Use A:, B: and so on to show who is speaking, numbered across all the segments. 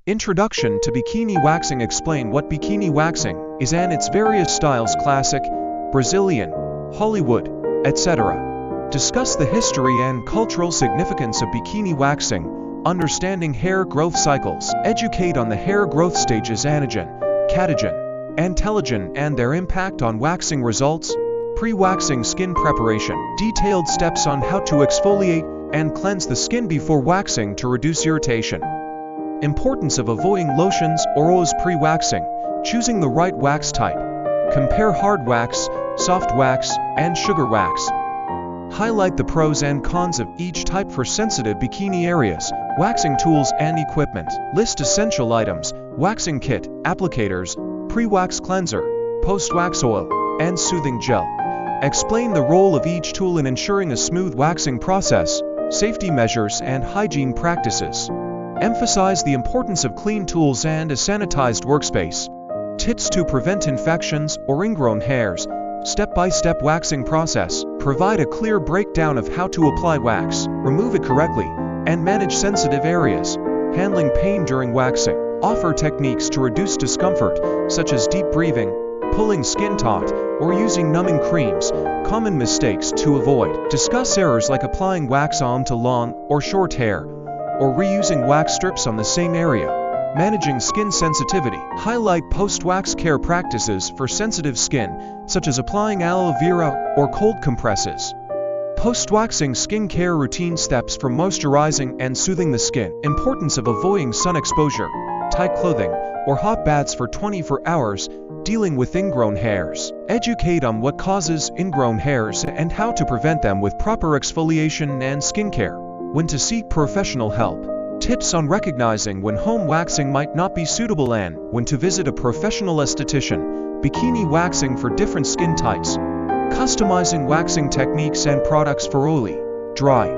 A: Introduction to Bikini Waxing. Explain what bikini waxing is and its various styles: classic, Brazilian, Hollywood, etc. Discuss the history and cultural significance of bikini waxing, understanding hair growth cycles, educate on the hair growth stages anagen, catagen, and telogen and their impact on waxing results. Pre-waxing skin preparation, detailed steps on how to exfoliate and cleanse the skin before waxing to reduce irritation. Importance of avoiding lotions or oils pre-waxing, choosing the right wax type. Compare hard wax, soft wax, and sugar wax. Highlight the pros and cons of each type for sensitive bikini areas. Waxing tools and equipment. List essential items: waxing kit, applicators, pre-wax cleanser, post-wax oil, and soothing gel. Explain the role of each tool in ensuring a smooth waxing process, safety measures and hygiene practices. Emphasize the importance of clean tools and a sanitized workspace. Tips to prevent infections or ingrown hairs. Step-by-step waxing process. Provide a clear breakdown of how to apply wax, remove it correctly, and manage sensitive areas. Handling pain during waxing. Offer techniques to reduce discomfort, such as deep breathing, pulling skin taut, or using numbing creams. Common mistakes to avoid. Discuss errors like applying wax onto long or short hair, or reusing wax strips on the same area. Managing skin sensitivity. Highlight post-wax care practices for sensitive skin, such as applying aloe vera or cold compresses. Post-waxing skincare routine steps for moisturizing and soothing the skin. Importance of avoiding sun exposure, tight clothing, or hot baths for 24 hours. Dealing with ingrown hairs. Educate on what causes ingrown hairs and how to prevent them with proper exfoliation and skincare. When to seek professional help. Tips on recognizing when home waxing might not be suitable and when to visit a professional esthetician. Bikini waxing for different skin types. Customizing waxing techniques and products for oily, dry,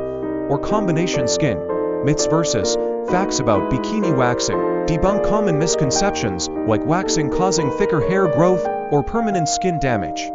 A: or combination skin. Myths versus facts about bikini waxing. Debunk common misconceptions like waxing causing thicker hair growth or permanent skin damage.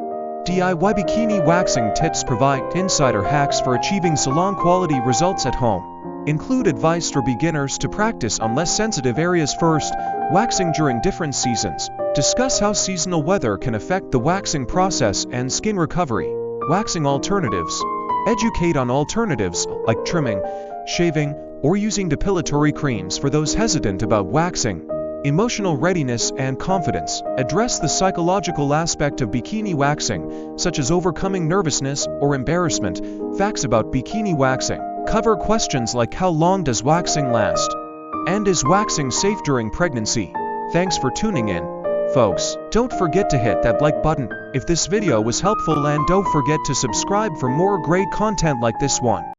A: DIY bikini waxing tips. Provide insider hacks for achieving salon quality results at home. Include advice for beginners to practice on less sensitive areas first. Waxing during different seasons. Discuss how seasonal weather can affect the waxing process and skin recovery. Waxing alternatives. Educate on alternatives like trimming, shaving, or using depilatory creams for those hesitant about waxing. Emotional readiness and confidence. Address the psychological aspect of bikini waxing, such as overcoming nervousness or embarrassment. Facts about bikini waxing. Cover questions like how long does waxing last? And is waxing safe during pregnancy? Thanks for tuning in, folks. Don't forget to hit that like button if this video was helpful, and don't forget to subscribe for more great content like this one.